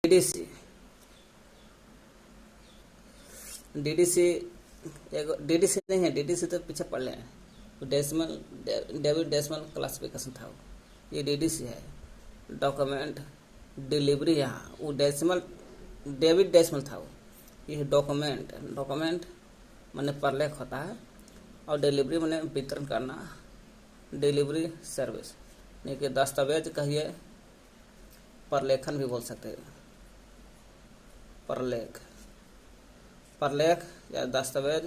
DDC DDC DDC नहीं है, DDC तो पीछे पढ़ लें, डेसिमल डेविड डेसिमल क्लासिफिकेशन था वो, ये डीडीसी है। डॉक्यूमेंट डिलीवरी, यहाँ वो डेसिमल डेविड डेसिमल था वो, ये डॉक्यूमेंट डॉक्यूमेंट माने परलेख होता है, और डिलीवरी माने वितरण करना, डिलीवरी सर्विस नहीं कि दस्तावेज कहिए, परलेखन भी बोल सकते हैं, परलेख परलेख या दस्तावेज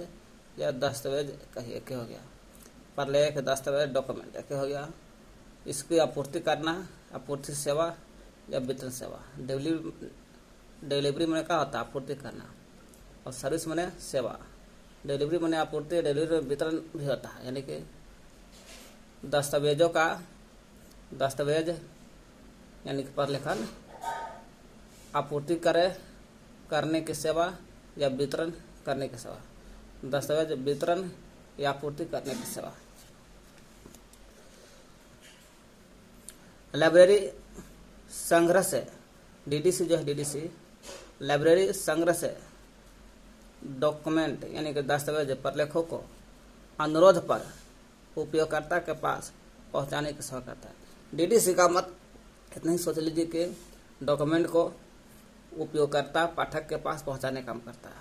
कहिए, क्या हो गया परलेख, दस्तावेज, डॉक्यूमेंट क्या हो गया। इसकी आपूर्ति करना, आपूर्ति सेवा या वितरण सेवा। डिलीवरी मैंने क्या होता है, आपूर्ति करना, और सर्विस मैंने सेवा। डिलीवरी मैंने आपूर्ति, डिलीवरी वितरण भी होता है, यानी कि दस्तावेज यानी कि परलेखन, आपूर्ति करने की सेवा या वितरण करने की सेवा। दस्तावेज वितरण या आपूर्ति करने की सेवा। लाइब्रेरी संग्रह से, डीडीसी जो है, डीडीसी लाइब्रेरी संग्रह से डॉक्यूमेंट यानी कि दस्तावेज परलेखों को अनुरोध पर उपयोगकर्ता के पास पहुंचाने की सेवा करता है। डीडीसी का मत इतना ही सोच लीजिए कि डॉक्यूमेंट को उपयोगकर्ता पाठक के पास पहुंचाने का काम करता है,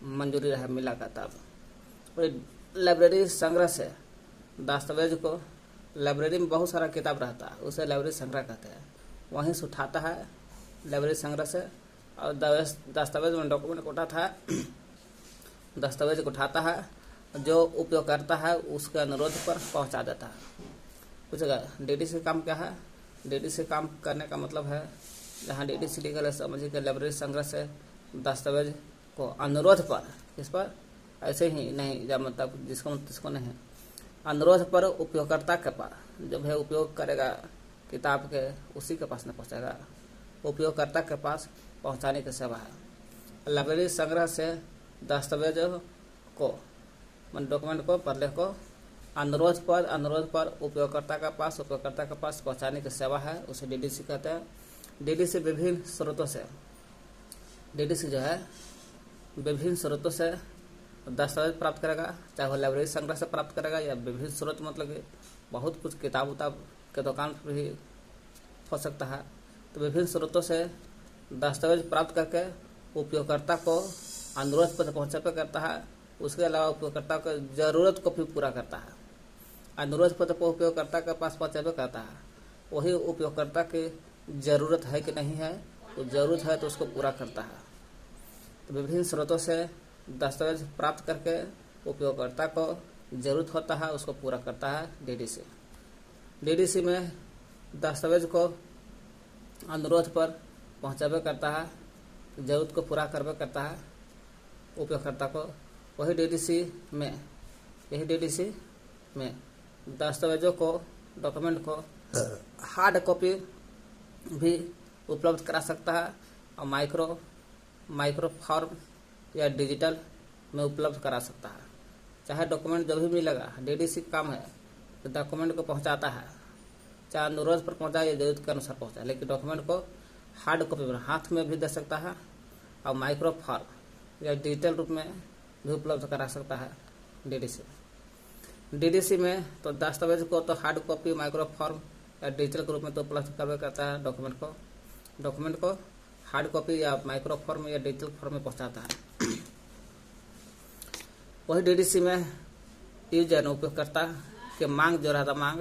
मंजूरी रहे मिला का तब। लाइब्रेरी संग्रह से दस्तावेज को, लाइब्रेरी में बहुत सारा किताब रहता है, उसे लाइब्रेरी संग्रह कहते हैं, वहीं से उठाता है लाइब्रेरी संग्रह से, और दस्तावेज में डॉक्यूमेंट को उठाता है, दस्तावेज को उठाता है, जो उपयोगकर्ता है उसके अनुरोध पर पहुंचा देता है। पूछेगा डीडीसी काम क्या है, डीडीसी काम करने का मतलब है, जहाँ डीडीसी लिखल है समझिए कि लाइब्रेरी संग्रह से दस्तावेज को अनुरोध पर, किस पर, ऐसे ही नहीं जब मतलब जिसको नहीं, अनुरोध पर उपयोगकर्ता के पास, जब है उपयोग करेगा किताब के उसी के पास न पहुँचेगा, उपयोगकर्ता के पास पहुँचाने की सेवा है। लाइब्रेरी संग्रह से दस्तावेज को, डॉक्यूमेंट को, परलेख को अनुरोध पर उपयोगकर्ता के पास पहुँचाने की सेवा है, उसे डीडीसी कहते हैं। डीडीसी विभिन्न स्रोतों से, डीडीसी जो है विभिन्न स्रोतों से दस्तावेज प्राप्त करेगा, चाहे वो लाइब्रेरी संग्रह से प्राप्त करेगा या विभिन्न स्रोत मतलब कि बहुत कुछ किताब उताब के दुकान पर भी हो सकता है। तो विभिन्न स्रोतों से दस्तावेज प्राप्त करके उपयोगकर्ता को अनुरोध पर पहुँचापे करता है, उसके अलावा उपयोगकर्ता को जरूरत को भी पूरा करता है। अनुरोध पर उपयोगकर्ता के पास पहुँचापे करता है, वही उपयोगकर्ता की जरूरत है कि नहीं है, तो जरूरत है तो उसको पूरा करता है। तो विभिन्न स्रोतों से दस्तावेज प्राप्त करके उपयोगकर्ता को जरूरत होता है उसको पूरा करता है डीडीसी। डीडीसी में दस्तावेज को अनुरोध पर पहुंचावे करता है, जरूरत को पूरा करवे करता है उपयोगकर्ता को। वही डीडीसी में दस्तावेजों को, डॉक्यूमेंट को हार्ड कॉपी भी उपलब्ध करा सकता है, और माइक्रो फॉर्म या डिजिटल में उपलब्ध करा सकता है। चाहे डॉक्यूमेंट जो भी मिलेगा, डीडीसी का काम है तो डॉक्यूमेंट को पहुंचाता है, चाहे अनुरोध पर पहुंचाए या जरूरत के अनुसार पहुंचाए, लेकिन डॉक्यूमेंट को हार्ड कॉपी में हाथ में भी दे सकता है, और माइक्रो फॉर्म या डिजिटल रूप में भी उपलब्ध करा सकता है डीडीसी में। तो दस्तावेज को तो हार्ड कॉपी, माइक्रो फॉर्म या डिजिटल के रूप में तो उपलब्ध करता है डॉक्यूमेंट को हार्ड कॉपी या माइक्रो फॉर्म या डिजिटल फॉर्म में पहुंचाता है। वही डीडीसी में यूजर उपयोगकर्ता के मांग जो रहता, मांग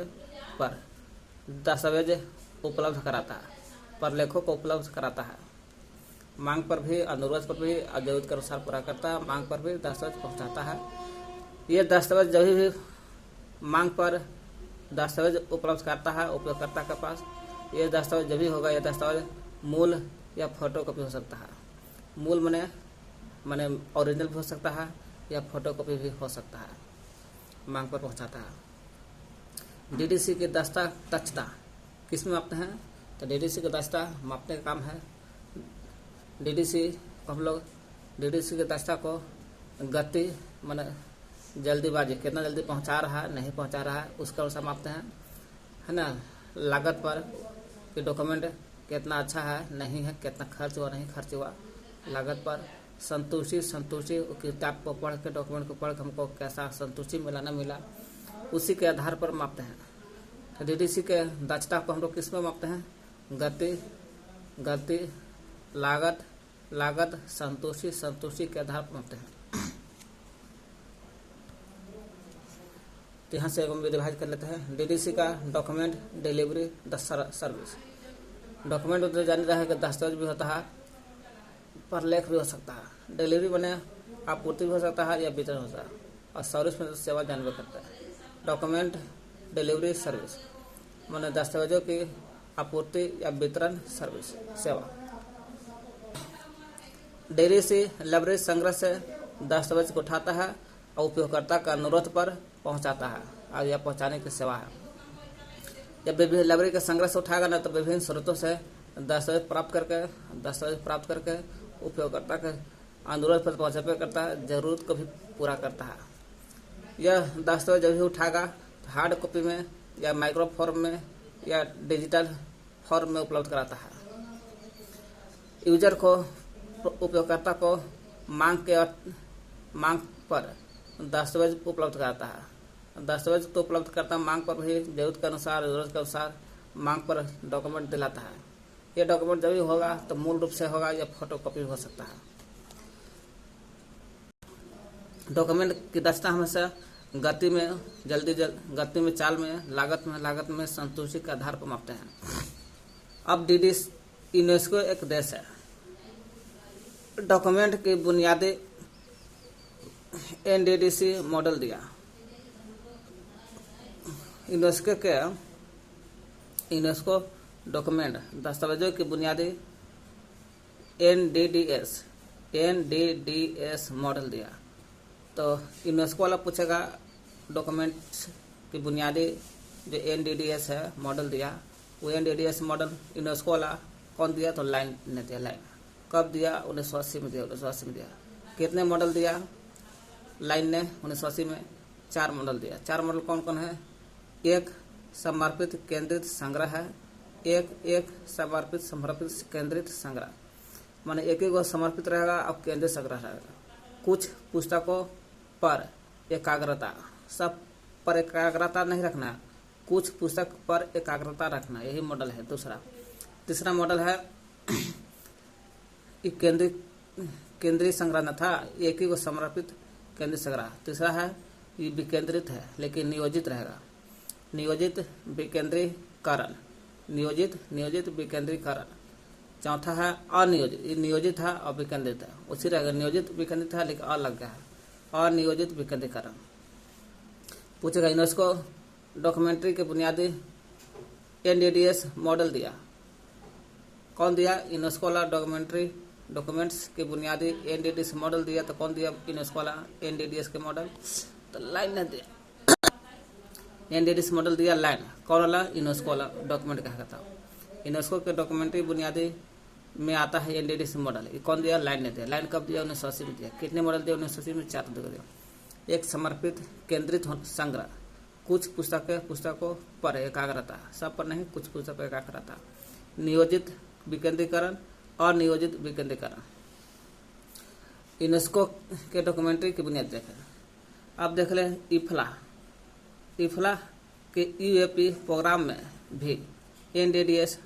पर दस्तावेज उपलब्ध कराता है, परलेखों को उपलब्ध कराता है। मांग पर भी, अनुरोध पर भी जरूरत के अनुसार पूरा करता है, मांग पर भी दस्तावेज पहुंचाता है। ये दस्तावेज जब भी मांग पर दस्तावेज उपलब्ध करता है उपयोगकर्ता के पास, ये दस्तावेज जब भी होगा, यह दस्तावेज मूल या फोटो कॉपी हो सकता है। मूल माने ओरिजिनल भी हो सकता है या फोटो कॉपी भी हो सकता है, मांग पर पहुंचाता है। डीडीसी की दस्ता दक्षता किस में मापते हैं, तो डीडीसी की दस्ता मापने का काम है। डीडीसी को हम लोग डीडीसी की दस्ता को गति माने जल्दीबाजी, कितना जल्दी पहुंचा रहा है, नहीं पहुंचा रहा है, उसके अनुसार मापते हैं, है ना। लागत पर कि डॉक्यूमेंट कितना अच्छा है नहीं है, कितना खर्च हुआ नहीं खर्च हुआ, लागत पर संतुष्टि किताब को पढ़ के, डॉक्यूमेंट को पढ़ के हमको कैसा संतुष्टि मिला ना मिला, उसी के आधार पर मापते हैं। तो डीडीसी के दक्षता को हम लोग किस में मापते हैं? गति, लागत, संतुष्टि के आधार पर मापते हैं। तो यहाँ से हम रिवाइज कर लेते हैं। डीडीसी का document delivery the service. Document तो जान रहा है कि दस्तावेज भी होता है, प्रलेख भी हो सकता है, डिलीवरी बने आपूर्ति भी हो सकता है या वितरण होता है, और सर्विस में तो सेवा जानवे करता है। डॉक्यूमेंट डिलीवरी सर्विस माने दस्तावेजों की आपूर्ति या वितरण सर्विस सेवा। डीडीसी लाइब्रेरी संग्रह से दस्तावेज को उठाता है और उपयोगकर्ता का अनुरोध पर पहुंचाता है, और यह पहुंचाने की सेवा है। जब लाइब्रेरी के संग्रह से उठाएगा ना तो विभिन्न स्रोतों से दस्तावेज प्राप्त करके उपयोगकर्ता के अनुरोध पर पहुंचावे करता है, जरूरत को भी पूरा करता है। यह दस्तावेज जब भी उठाएगा तो हार्ड कॉपी में या माइक्रो फॉर्म में या डिजिटल फॉर्म में उपलब्ध कराता है। यूजर को, उपयोगकर्ता को मांग पर दस्तावेज उपलब्ध कराता है। दस्तावेज तो उपलब्ध करता है मांग पर भी, जरूरत के अनुसार मांग पर डॉक्यूमेंट दिलाता है। ये डॉक्यूमेंट जब भी होगा तो मूल रूप से होगा या फोटोकॉपी हो सकता है। डॉक्यूमेंट की दक्षता हमेशा गति में, चाल में, लागत में संतुष्टि के आधार पर मापते हैं। अब डीडीसी यूनेस्को एक देश है। डॉक्यूमेंट की बुनियादी एनडीडीसी मॉडल दिया। यूनेस्को डॉक्यूमेंट दस्तावेजों की बुनियादी एनडीडीएस मॉडल दिया। तो यूनेस्को वाला पूछेगा डॉक्यूमेंट्स की बुनियादी जो एनडीडीएस है मॉडल दिया, वो एनडीडीएस मॉडल यूनेस्को वाला कौन दिया? तो लाइन ने दिया। लाइन कब दिया? 1980 में दिया। कितने मॉडल दिया लाइन ने? 1980 में 4 मॉडल दिया। 4 मॉडल कौन कौन है? एक समर्पित केंद्रित संग्रह है, एक समर्पित केंद्रित संग्रह, माने एक ही को समर्पित रहेगा और केंद्रित संग्रह रहेगा। कुछ पुस्तकों पर एकाग्रता, सब पर एकाग्रता नहीं रखना, कुछ पुस्तक पर एकाग्रता रखना, यही मॉडल है दूसरा। तीसरा मॉडल है केंद्रीय संग्रह न था, एक ही को समर्पित केंद्रित संग्रह। तीसरा है ये विकेंद्रित है लेकिन नियोजित रहेगा, नियोजित विकेंद्रीकरण। चौथा है अनियोजित, नियोजित है और विकेंद्रित है, उसी रहेगा। नियोजित विकेंद्रित है लेकिन अलग है, अनियोजित विकेंद्रीकरण। पूछेगा यूनेस्को डॉक्यूमेंट्री के बुनियादी एनडीडीएस मॉडल दिया। कौन दिया? यूनेस्को वाला डॉक्यूमेंट्स के बुनियादी एनडीडीएस मॉडल दिया। तो कौन दिया? यूनेस्को वाला एनडीडीएस के मॉडल। तो लाइन ने दिया एनडीडीएस मॉडल दिया लाइन। कौन वाला? यूनेस्को वाला डॉक्यूमेंट कहा था। यूनेस्को के डॉक्यूमेंट्री बुनियादी में आता है एनडीडीएस मॉडल। ये कौन दिया? लाइन ने दिया। लाइन कब दिया? 1980 में दिया। कितने मॉडल दिया? 1980 में 4 दिया। एक समर्पित केंद्रित संग्रह, कुछ पुस्तकों पर एकाग्रता, सब पर नहीं, कुछ पुस्तकों पर एकाग्रता। नियोजित विकेंद्रीकरण और नियोजित विकेंद्रीकरण। यूनेस्को के डॉक्यूमेंट्री की बुनियाद देखें। अब देख लें इफ्ला के यूएपी प्रोग्राम में भी एनडीडीएस,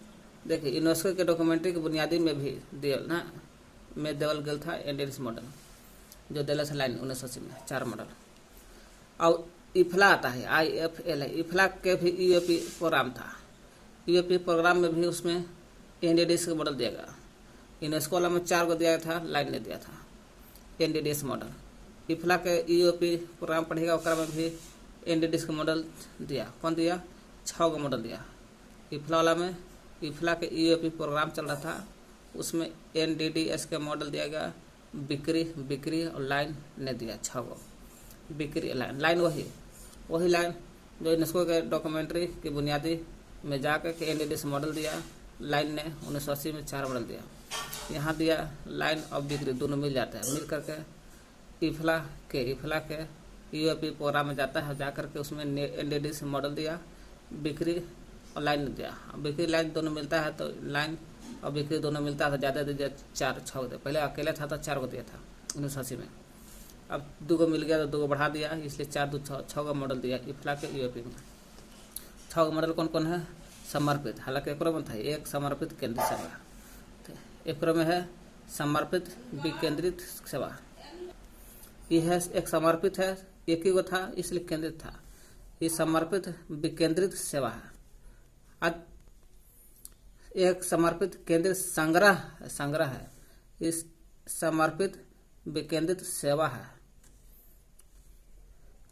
देखिए यूनेस्को के डॉक्यूमेंट्री की बुनियादी में भी देवल गल था एनडीडीएस मॉडल, जो दिला था लाइन 1980 में 4 मॉडल। और इफ्ला आता है, IFL है, इफ्ला के भी यूएपी प्रोग्राम था। यूएपी प्रोग्राम में भी उसमें एनडीडीएस का मॉडल दिया गया। यूनेस्को वाला में 4 को दिया था, लाइन ने दिया था एनडीडीएस मॉडल। इफ्ला के यूएपी प्रोग्राम पढ़ेगा उसका में भी एनडीडीएस का मॉडल दिया। कौन दिया? 6 का मॉडल दिया। इफ्ला वाला में इफ्ला के यूएपी प्रोग्राम चल रहा था, उसमें एनडीडीएस का मॉडल दिया गया। बिक्री और लाइन ने दिया 6 को। बिक्री लाइन वही लाइन जो यूनेस्को के डॉक्यूमेंट्री की बुनियादी में जाकर के एनडीडीएस मॉडल दिया। लाइन ने 1980 में 4 मॉडल दिया। यहाँ दिया लाइन और बिक्री दोनों मिल जाते हैं, मिल करके इफ्ला के यूएपी प्रोग्राम में जाता है, जाकर के उसमें एनडीडीएस मॉडल दिया। बिक्री और लाइन दिया, बिक्री लाइन दोनों मिलता है तो लाइन और बिक्री दोनों मिलता था, ज़्यादा दे दिया 4 6 दे, पहले अकेला था तो 4 को दिया था 1980 में, अब 2 को मिल गया तो 2 को बढ़ा दिया, इसलिए 4 2 6 का मॉडल दिया इफ्ला के यूएपी में। 6 का मॉडल कौन कौन है? समर्पित, हालांकि एक में था एक समर्पित केंद्रित सेवा, एक में है समर्पित विकेंद्रित सेवा, ये है एक समर्पित है, एक ही को था इसलिए केंद्रित था, ये समर्पित विकेंद्रित सेवा है। आज एक समर्पित केंद्रित संग्रह है, इस समर्पित विकेंद्रित सेवा है।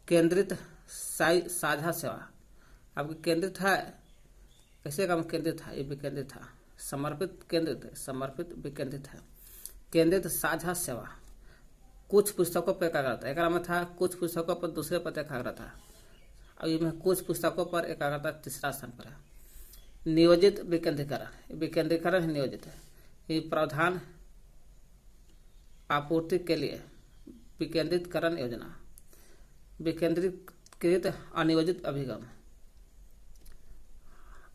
केंद्रित साझा सेवा, अब केंद्रित है, कैसे काम केंद्रित था, ये विकेंद्रित था, समर्पित केंद्रित है, समर्पित विकेंद्रित है। केंद्रित साझा सेवा, कुछ पुस्तकों पर एकाग्रता, एक में था कुछ पुस्तकों पर दूसरे पर एकाग्रता, अभी में कुछ पुस्तकों पर एकाग्रता तीसरा स्थान पर है। नियोजित विकेंद्रीकरण, विकेंद्रीकरण नियोजित है, ये प्रावधान आपूर्ति के लिए विकेंद्रीकरण योजना। विकेंद्रीकृत अनियोजित अभिगम,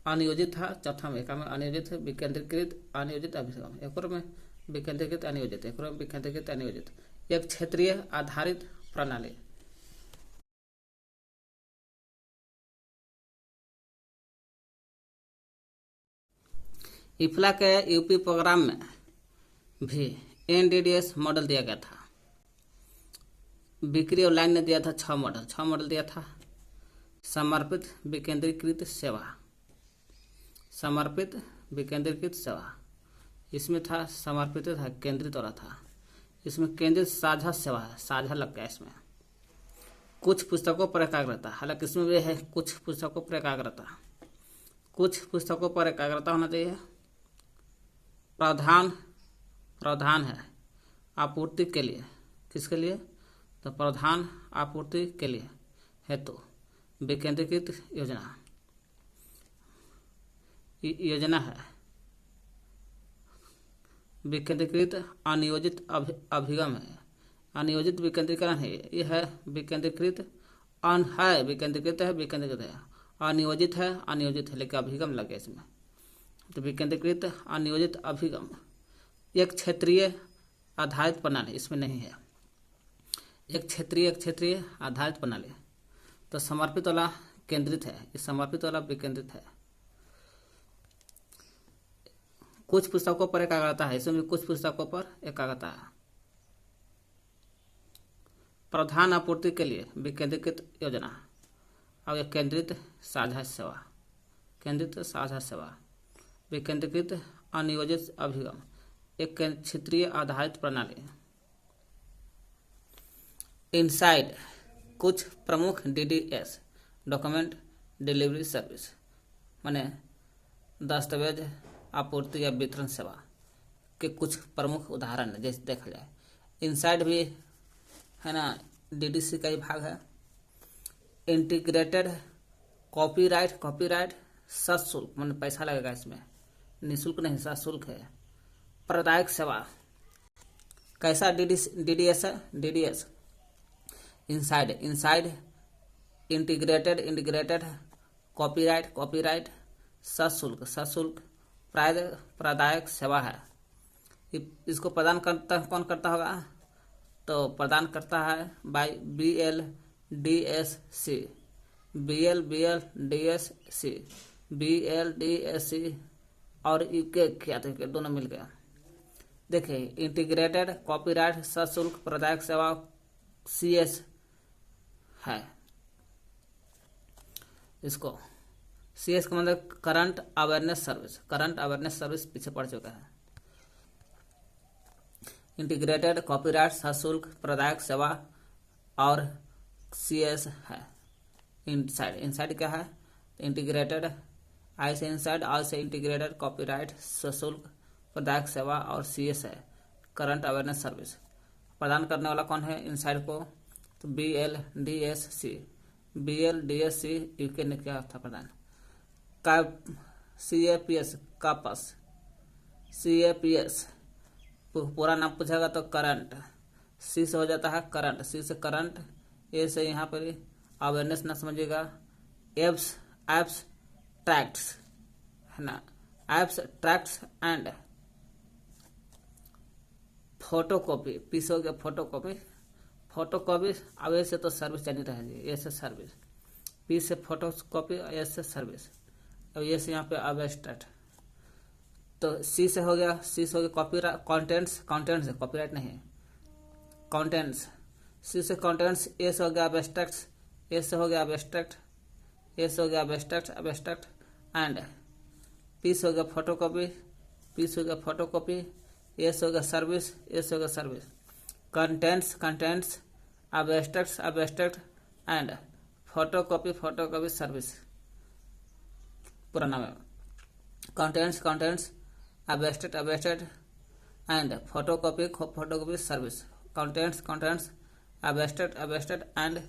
अनियोजित था चौथा में, एक में अनियोजित है, विकेंद्रीकृत अनियोजित अभिगम, एक में विकेंद्रीकृत अनियोजित, एक में विकेंद्रीकृत अनियोजित। एक क्षेत्रीय आधारित प्रणाली, इफ्ला के यूपी प्रोग्राम में भी एनडीडीएस मॉडल दिया गया था। बिक्री और लाइन ने दिया था 6 मॉडल दिया था। समर्पित विकेंद्रीकृत सेवा, समर्पित विकेंद्रीकृत सेवा, इसमें था समर्पित था, केंद्रित वाला था, इसमें केंद्रित साझा सेवा है, साझा लग गया इसमें। कुछ पुस्तकों पर एकाग्रता, हालांकि इसमें भी है कुछ पुस्तकों पर एकाग्रता, कुछ पुस्तकों पर एकाग्रता होना चाहिए। प्रावधान है आपूर्ति के लिए, किसके लिए? तो प्रावधान आपूर्ति के लिए हेतु विकेंद्रीकृत योजना है। विकेंद्रीकृत अनियोजित अभिगम है, अनियोजित विकेंद्रीकरण है, ये है विकेंद्रीकृत है, विकेंद्रीकृत है, विकेंद्रीकृत है, अनियोजित है, लेकिन अभिगम लगे इसमें, तो विकेंद्रीकृत अनियोजित अभिगम। एक क्षेत्रीय आधारित प्रणाली, इसमें नहीं है, एक क्षेत्रीय आधारित प्रणाली, तो समर्पित वाला केंद्रित है, ये समर्पित वाला विकेंद्रित है। कुछ पुस्तकों पर एकाग्रता है, इसमें कुछ पुस्तकों पर एकाग्रता है। प्रधान आपूर्ति के लिए विकेंद्रीकृत योजना, और एक केंद्रित साझा सेवा, केंद्रित साझा सेवा। विकेंद्रीकृत अनियोजित अभिगम, एक क्षेत्रीय आधारित प्रणाली। इनसाइड, कुछ प्रमुख डीडीएस डॉक्यूमेंट डिलीवरी सर्विस, माने दस्तावेज आपूर्ति या वितरण सेवा के कुछ प्रमुख उदाहरण है, जैसे देखा जाए। इनसाइड भी है ना, डीडीसी का ही भाग है। इंटीग्रेटेड कॉपीराइट सशुल्क, माने पैसा लगेगा इसमें, निःशुल्क नहीं, सशुल्क है। प्रदायक सेवा, कैसा डीडीएस है? डीडीएस इनसाइड इंटीग्रेटेड कॉपीराइट सशुल्क प्रदायक सेवा है। इसको प्रदान करता कौन करता होगा? तो प्रदान करता है बाय BLDSC और यूके क्या थे, दोनों मिल गया। देखिए, इंटीग्रेटेड कॉपीराइट सशुल्क प्रदायक सेवा CS है। इसको CS का मतलब करंट अवेयरनेस सर्विस पीछे पड़ चुका है। इंटीग्रेटेड कॉपीराइट सशुल्क प्रदायक सेवा और CS है। इनसाइड क्या है? इंटीग्रेटेड, आई से इनसाइड, आर से इंटीग्रेटेड कॉपीराइट सशुल्क प्रदायक सेवा और CS है करंट अवेयरनेस सर्विस। प्रदान करने वाला कौन है इनसाइड को? तो BLDSC यूके ने क्या था प्रदान। CAPS पूरा नाम पूछेगा तो करंट, C से हो जाता है करंट, C से करंट, A से यहाँ पर अवेयरनेस ना समझिएगा, एब्स ट्रैक्ट्स है ना, एब्स्ट्रैक्ट्स एंड फोटोकॉपी, पीस हो गया फोटोकॉपी, फोटोकॉपी। अब ऐसे तो सर्विस जानी रहेगी, ऐसे सर्विस, पी से फोटोकॉपी, ऐसे सर्विस। अब ये से यहाँ पे एब्स्ट्रैक्ट, तो सी से हो गया, सी से हो गया कॉपी, कॉन्टेंट्स, कॉन्टेंट्स कॉपीराइट नहीं है, कॉन्टेंट्स, सी से कॉन्टेंट्स, ए से हो गया एब्स्ट्रैक्ट्स, ए से हो गया एब्स्ट्रैक्ट, ए से हो गया एब्स्ट्रैक्ट, एब्स्ट्रैक्ट एंड पी से हो गया फोटोकॉपी, पी से हो गया फोटोकॉपी, ए से हो गया सर्विस, ए से हो गया service. Contents, contents, abstracts, abstract and photocopy, photocopy service पूरा नाम है। Contents, contents, abstract, abstract and photocopy, photocopy service. Contents, contents, abstract, abstract and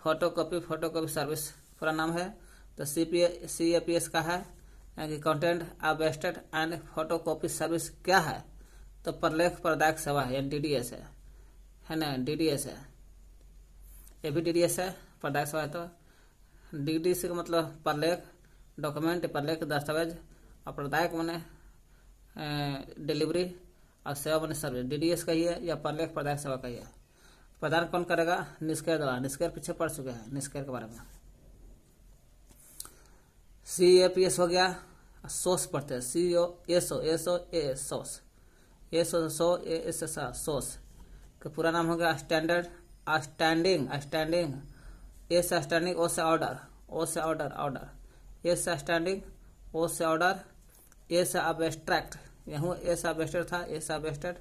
photocopy, photocopy service पूरा नाम है। तो CAPS का है कि content, abstract and photocopy service क्या है, तो प्रलेख प्रदायक सेवा है, DDS है ना, DDS है, ये भी DDS है, प्रदायक सेवा है। तो DDS का मतलब प्रलेख, डॉक्यूमेंट, प्रलेख दस्तावेज, और प्रदायक माने डिलीवरी, और सेवा माने सर्विस। DDS का ही है या प्रलेख प्रदायक सेवा का ही है। प्रदान कौन करेगा? निष्क्रिय द्वारा। निष्क्रिय पीछे पढ़ चुके हैं निष्क्रिय के बारे में। CAPS हो गया, सोर्स पढ़ते हैं, सोर्स का पूरा नाम हो गया स्टैंडर्ड, स्टैंडिंग, ए से स्टैंडिंग, ओ से ऑर्डर, ओ से ऑर्डर, ए से स्टैंडिंग, ओ से ऑर्डर, ए से एब्स्ट्रैक्ट, यहाँ ए से एब्स्ट्रैक्ट था, ए से एब्स्ट्रैक्ट,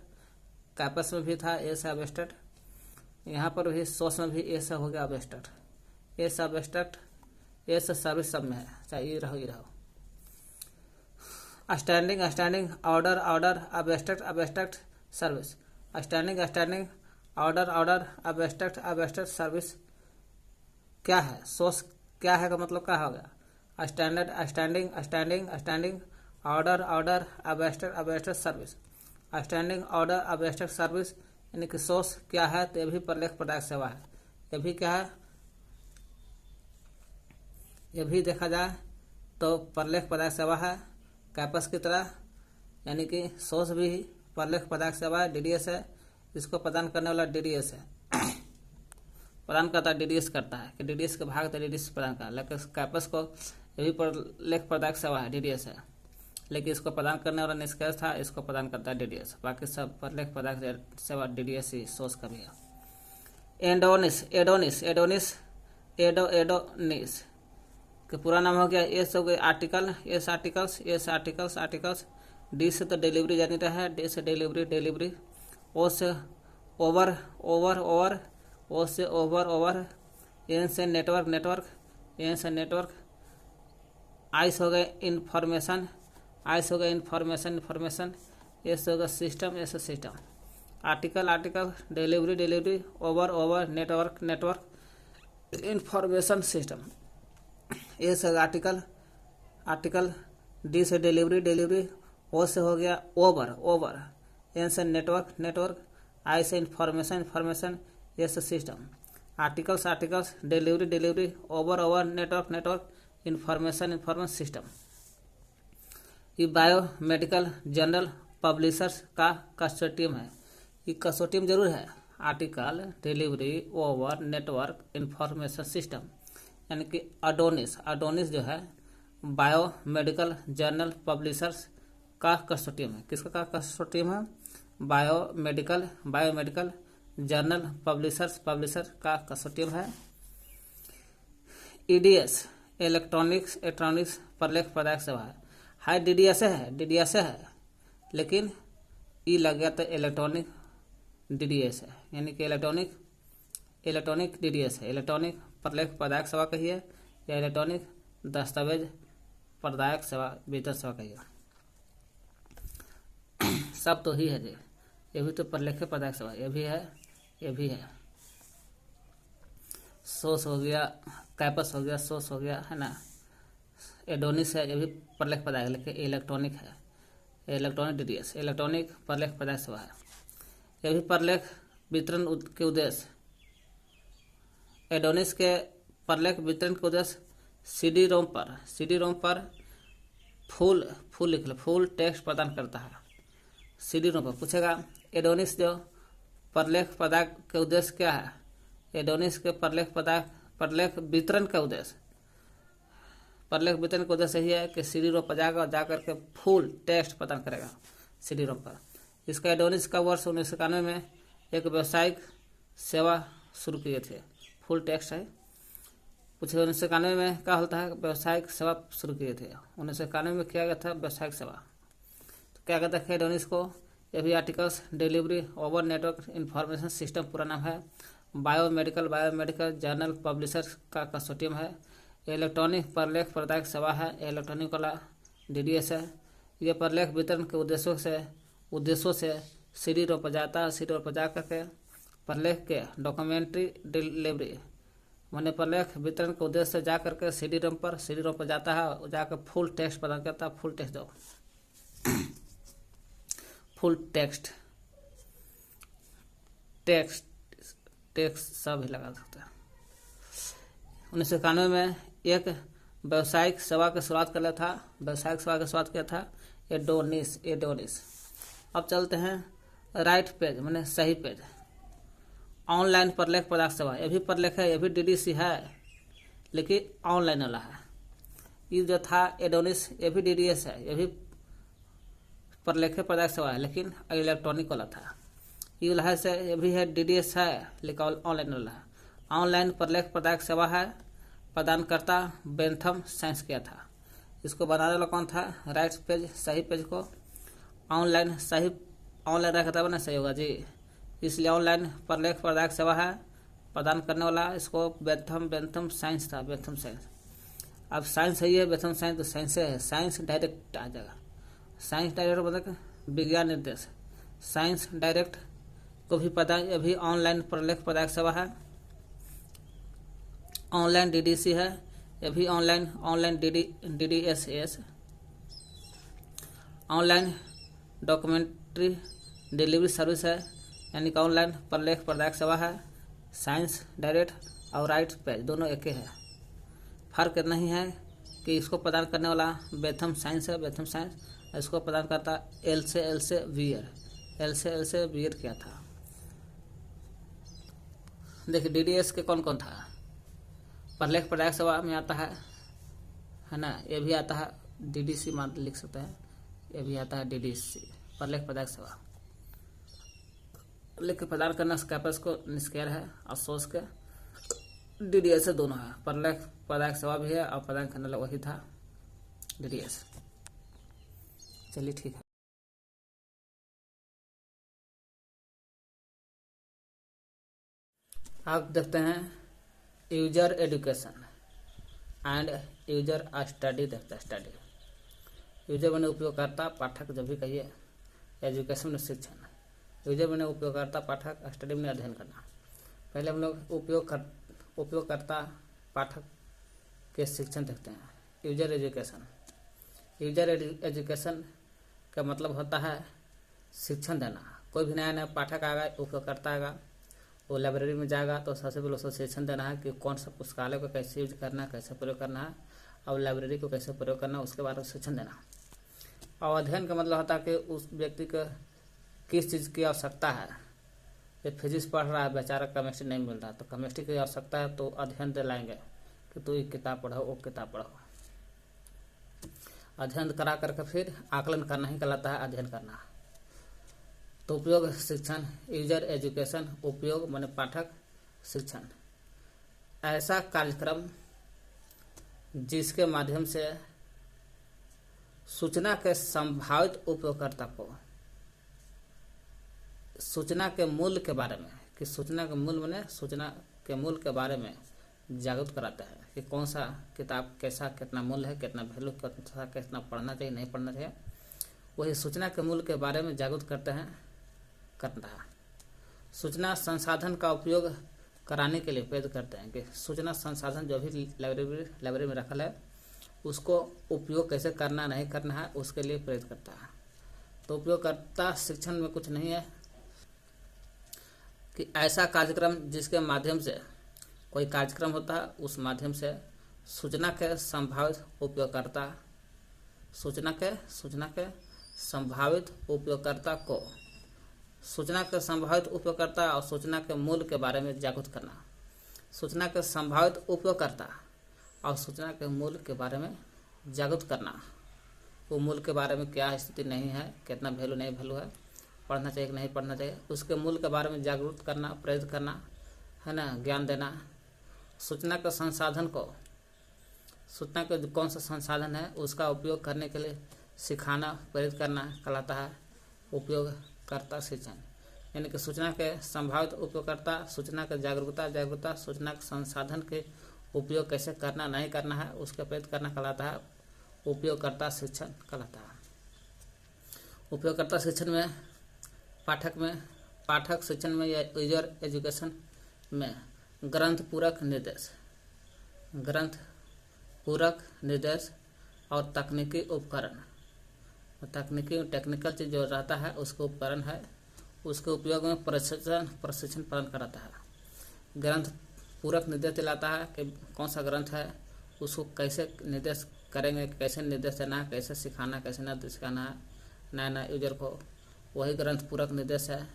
कैपस में भी था ए से एब्स्ट्रैक्ट, यहाँ पर भी सोर्स में भी ए से हो गया एब्स्ट्रैक्ट, ए से एब्स्ट्रैक्ट, ए से सर्विस सब में है, चाहे ये रहो। Standing, order, abstract service. Standing, order, abstract service क्या है? सोर्स क्या है का मतलब क्या हो गया? Standing, order, abstract service. Standing, order, abstract service यानी कि सोर्स क्या है, तो ये भी प्रलेख प्रदायक सेवा है। ये भी क्या है, ये भी देखा जाए तो प्रलेख प्रदायक सेवा है, कैपस की तरह, यानी कि सोर्स भी प्रलेख प्रदायक सेवा है, DDS है, इसको प्रदान करने वाला DDS है, प्रदान करता है DDS करता है कि DDS के भाग तो DDS प्रदान करता है, लेकिन कैपस को ये भी प्रलेख प्रदायक सेवा है, DDS है, लेकिन इसको प्रदान करने वाला निष्क्रिय था, इसको प्रदान करता है DDS, बाकी सब प्रलेख प्रदायक सेवा DDS ही सोर्स का भी है। एडोनिस के पूरा नाम हो गया, ए से हो गया आर्टिकल, आर्टिकल्स, डी से तो डिलीवरी जानी रहा है, डी से डिलीवरी, ओ से ओवर, ओ से ओवर, एन से नेटवर्क, आई से हो गया इंफॉर्मेशन, ए से होगा system, article, delivery, over, network, information system. A से आर्टिकल, डी से डिलीवरी, ओ से हो गया ओवर, एन से नेटवर्क, आई से इंफॉर्मेशन, ए से system. Articles, delivery, over, network, information system. ये बायोमेडिकल जर्नल पब्लिशर्स का कंसोर्टियम है, ये कंसोर्टियम जरूर है, article, delivery, over, network, information system, यानी कि अडोनिस जो है बायोमेडिकल जर्नल पब्लिशर्स का कंसोर्टियम है। किसका कंसोर्टियम है? बायोमेडिकल जर्नल पब्लिशर का कंसोर्टियम है। EDS इलेक्ट्रॉनिक्स प्रलेख प्रदायक सेवा है। हाई DDS है, लेकिन ई लग गया तो इलेक्ट्रॉनिक DDS है, यानी कि इलेक्ट्रॉनिक DDS है। इलेक्ट्रॉनिक प्रलेख प्रदायक सेवा कही है या इलेक्ट्रॉनिक दस्तावेज प्रदायक सेवा वितरण सेवा कही है, सब तो ही है जी। ये भी तो प्रलेख प्रदायक सेवा, ये भी है। सोर्स हो गया, कैपस हो गया, सोर्स हो गया, है ना। एडोनिस है, ये भी प्रलेख प्रदायक, लेकिन इलेक्ट्रॉनिक है, इलेक्ट्रॉनिक DDS, इलेक्ट्रॉनिक प्रलेख प्रदायक सेवा है। ये भी प्रलेख वितरण के उद्देश्य, एडोनिस के प्रलेख वितरण के उद्देश्य CD रोम पर फुल लिख लो, फुल टेक्स्ट प्रदान करता है। CD रोम पर पूछेगा एडोनिस जो प्रलेख पदार्थ के उद्देश्य क्या है। एडोनिस के प्रलेख वितरण का उद्देश्य, प्रलेख वितरण का उद्देश्य यही है कि CD रोम पर जाएगा और जाकर के फुल टेक्स्ट प्रदान करेगा CD रोम पर। इसका एडोनिस का वर्ष 1991 में एक व्यावसायिक सेवा शुरू किए थे। फुल टेक्स्ट है। पूछे 1991 में क्या होता है, व्यावसायिक सेवा शुरू किए थे। 1991 में किया गया था व्यावसायिक सेवा। तो क्या कहते हैं एडोनिस को, ये भी articles delivery over network information system पूरा नाम है। बायोमेडिकल जर्नल पब्लिशर का कंसोर्टियम है। इलेक्ट्रॉनिक प्रलेख प्रदायक सेवा है। इलेक्ट्रॉनिक वाला DDS है। ये प्रलेख वितरण के उद्देश्यों से CD रोम पर जाता है। CD रोम पर जा करके प्रलेख के डॉक्यूमेंट्री डिलीवरी मैंने प्रलेख वितरण के उद्देश्य से जा करके CD रोम पर जाता है, जाकर फुल टेक्स्ट प्रदान करता है। फुल टेक्स्ट दो, फुल टेक्स्ट सब ही लगा सकते हैं। 1991 में एक व्यावसायिक सेवा की शुरुआत कर लिया था। व्यावसायिक सेवा की शुरुआत किया था एडोनिस। अब चलते हैं राइट पेज मैंने सही पेज। ऑनलाइन प्रलेख प्रदायक सेवा, ये भी प्रलेख है, ये भी DDC है, लेकिन ऑनलाइन वाला है। ये जो था एडोनिस, ये भी DDS है, ये भी प्रलेख प्रदायक सेवा है, लेकिन इलेक्ट्रॉनिक वाला था। ये वाला है से ये भी है DDS है, लेकिन ऑनलाइन वाला है। ऑनलाइन प्रलेख प्रदायक सेवा है। प्रदानकर्ता बेंथम साइंस किया था। इसको बनाने वाला कौन था, राइट पेज सही पेज को ऑनलाइन रखता है ना, सही होगा जी। इसलिए ऑनलाइन प्रलेख प्रदायक सेवा है। प्रदान करने वाला इसको बेंथम साइंस था, बेंथम साइंस। अब साइंस है, बेंथम साइंस तो साइंस है, साइंस डायरेक्ट आ जाएगा। साइंस डायरेक्ट मतलब विज्ञान निर्देश। साइंस डायरेक्ट को भी प्रदान, ये भी ऑनलाइन प्रलेख प्रदायक सेवा है। ऑनलाइन DDC है, ये भी online DDS। Online documentary delivery service है, यानी कि ऑनलाइन प्रलेख प्रदायक सेवा है। साइंस डायरेक्ट और राइट पेज दोनों एक ही है। फर्क इतना ही है कि इसको प्रदान करने वाला बेंथम साइंस है, बेंथम साइंस। इसको प्रदान करता एल से वियर किया था। देखिए DDS के कौन कौन था। प्रलेख प्रदायक सेवा में आता है ना, ये भी आता है DDC मान लिख सकते हैं, ये भी आता है DDC प्रलेख प्रदायक सेवा। लेख प्रदान करना कैपस को निष्क्रिय है और सोच के DDS से दोनों है। प्रलेख प्रदायक सेवा भी है और प्रदान करने वाला वही था DDS। चलिए ठीक है। आप देखते हैं user education and user study. देखते हैं स्टडी। यूजर बने उपयोगकर्ता, पाठक जब भी कहिए। एजुकेशन में शिक्षण। यूजर बने उपयोगकर्ता, पाठक, स्टडी में अध्ययन करना। पहले हम लोग उपयोगकर्ता पाठक के शिक्षण देखते हैं। User education. यूजर एजुकेशन का मतलब होता है शिक्षण देना। कोई भी नया पाठक आएगा, उपयोगकर्ता आएगा, वो लाइब्रेरी में जाएगा तो सबसे पहले उसको शिक्षण देना है कि कौन सा पुस्तकालय को कैसे यूज करना है, कैसे प्रयोग करना है, और लाइब्रेरी को कैसे प्रयोग करना है, उसके बारे में शिक्षण देना। और अध्ययन का मतलब होता है कि उस व्यक्ति को किस चीज़ की आवश्यकता है। ये फिजिक्स पढ़ रहा है, बेचारा केमिस्ट्री नहीं मिल रहा, तो केमिस्ट्री की आवश्यकता है तो अध्ययन दिलाएंगे कि तू एक किताब पढ़ो, वो किताब पढ़ो। अध्ययन करा करके फिर आकलन करना ही कहलाता है अध्ययन करना। तो उपयोग शिक्षण, यूजर एजुकेशन, उपयोग माने पाठक, शिक्षण ऐसा कार्यक्रम जिसके माध्यम से सूचना के संभावित उपयोगकर्ता को सूचना के मूल्य के बारे में, कि सूचना के मूल्य माने सूचना के मूल्य के बारे में जागरूक कराता है कि कौन सा किताब कैसा, कितना मूल्य है, कितना वैल्यू, कितना पढ़ना चाहिए, नहीं पढ़ना चाहिए। वही सूचना के मूल्य के बारे में जागरूक करते हैं करता है। सूचना संसाधन का उपयोग कराने के लिए प्रेरित करते हैं कि सूचना संसाधन जो भी लाइब्रेरी में रखा है उसको उपयोग कैसे करना नहीं करना है, उसके लिए प्रेरित करता है। तो उपयोगकर्ता शिक्षण में कुछ नहीं है कि ऐसा कार्यक्रम जिसके माध्यम से कोई कार्यक्रम होता है, उस माध्यम से सूचना के संभावित उपयोगकर्ता सूचना के संभावित उपयोगकर्ता को सूचना के संभावित उपयोगकर्ता और सूचना के मूल के बारे में जागरूक करना। सूचना के संभावित उपयोगकर्ता और सूचना के मूल के बारे में जागरूक करना। वो मूल के बारे में क्या स्थिति नहीं है, कितना वैल्यू नहीं वैल्यू है, पढ़ना चाहिए कि नहीं पढ़ना चाहिए, उसके मूल के बारे में जागरूक करना, प्रेरित करना है ना, ज्ञान देना। सूचना के संसाधन को सूचना के कौन सा संसाधन है उसका उपयोग करने के लिए सिखाना, प्रेरित करना कहलाता है उपयोगकर्ता शिक्षण। यानी कि सूचना के संभावित उपयोगकर्ता, सूचना के जागरूकता, सूचना के संसाधन के उपयोग कैसे करना नहीं करना है उसके प्रेरित करना कहलाता है उपयोगकर्ता शिक्षण कहलाता है। उपयोगकर्ता शिक्षण में पाठक शिक्षण में या यूजर एजुकेशन में ग्रंथ पूरक निर्देश और तकनीकी उपकरण, टेक्निकल चीज जो रहता है उसको उपकरण है, उसके उपयोग में प्रशिक्षण प्रदान कराता है। ग्रंथ पूरक निर्देश दिलाता है कि कौन सा ग्रंथ है, उसको कैसे निर्देश करेंगे, कैसे निर्देश देना है, कैसे सिखाना, कैसे न सिखाना है नया यूजर को, वही ग्रंथ पूरक निर्देश है।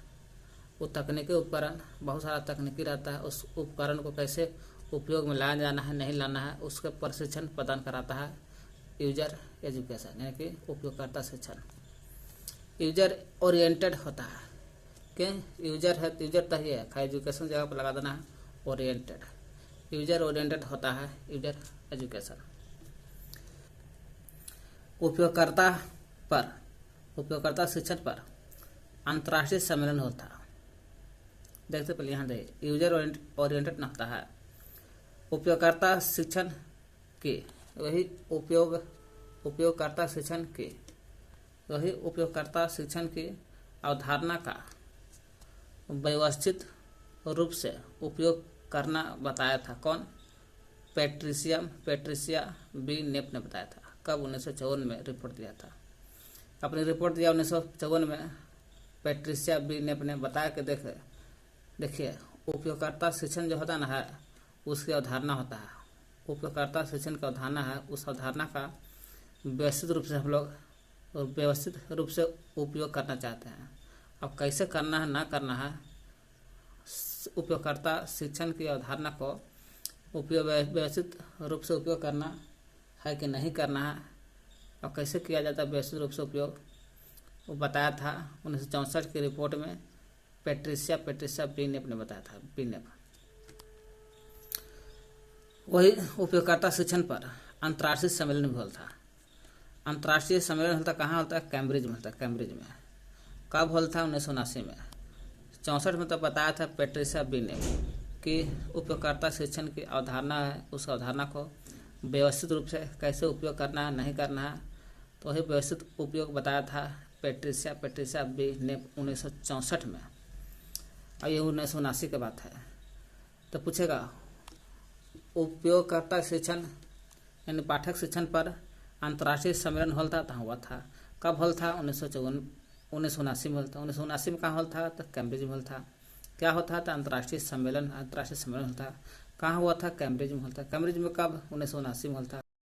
वो तकनीकी उपकरण, बहुत सारा तकनीकी रहता है, उस उपकरण को कैसे उपयोग में लाया जाना है नहीं लाना है उसके प्रशिक्षण प्रदान कराता है यूजर एजुकेशन, यानी कि उपयोगकर्ता शिक्षण। यूजर ओरिएंटेड होता है कि यूजर है, यूजर तो ही है, एजुकेशन जगह पर लगा देना है ओरिएंटेड। यूजर ओरिएंटेड होता है यूजर एजुकेशन। उपयोगकर्ता शिक्षण पर अंतर्राष्ट्रीय सम्मेलन होता है। देखते पहले यहाँ देखिए, यूजर ओरिएंटेड न होता है उपयोगकर्ता शिक्षण की वही उपयोगकर्ता शिक्षण की अवधारणा का व्यवस्थित रूप से उपयोग करना बताया था। कौन? पैट्रिसिया बी नेप ने बताया था। कब? 1954 में रिपोर्ट दिया था। अपनी रिपोर्ट दिया 1954 में पैट्रिसिया बी नेप ने बताया कि देखिए उपयोगकर्ता शिक्षण जो होता है उसकी अवधारणा होता है। उपयोगकर्ता शिक्षण की अवधारणा है, उस अवधारणा का व्यवस्थित रूप से हम लोग व्यवस्थित रूप से उपयोग करना चाहते हैं। अब कैसे करना है ना करना है, उपयोगकर्ता शिक्षण की अवधारणा को व्यवस्थित रूप से उपयोग करना है कि नहीं करना है और कैसे किया जाता है व्यवस्थित रूप से उपयोग, वो बताया था 1964 की रिपोर्ट में पैट्रिसिया बी नेप ने बताया था। बी नेप वही उपयोगकर्ता शिक्षण पर अंतर्राष्ट्रीय सम्मेलन भी होता था। अंतर्राष्ट्रीय सम्मेलन होता कहाँ होता है? कैम्ब्रिज में होता है। कैम्ब्रिज में कब होता था? 1979 में। 64 में तो बताया था पैट्रिसिया बी ने कि उपयोगकर्ता शिक्षण की अवधारणा है, उस अवधारणा को व्यवस्थित रूप से कैसे उपयोग करना है नहीं करना है, तो वही व्यवस्थित उपयोग बताया था पैट्रिसिया बी ने 1964 में। और ये 1979 की बात है। तो पूछेगा उपयोगकर्ता शिक्षण यानी पाठक शिक्षण पर अंतर्राष्ट्रीय सम्मेलन होल था, तो हुआ था। कब होल था? 1979 में होल था। 1979 में कहाँ होल था? तो कैम्ब्रिज में होल था। क्या होता था? अंतर्राष्ट्रीय सम्मेलन होता। कहाँ हुआ था? कैम्ब्रिज में होता। कैम्ब्रिज में कब? 1979 में होता।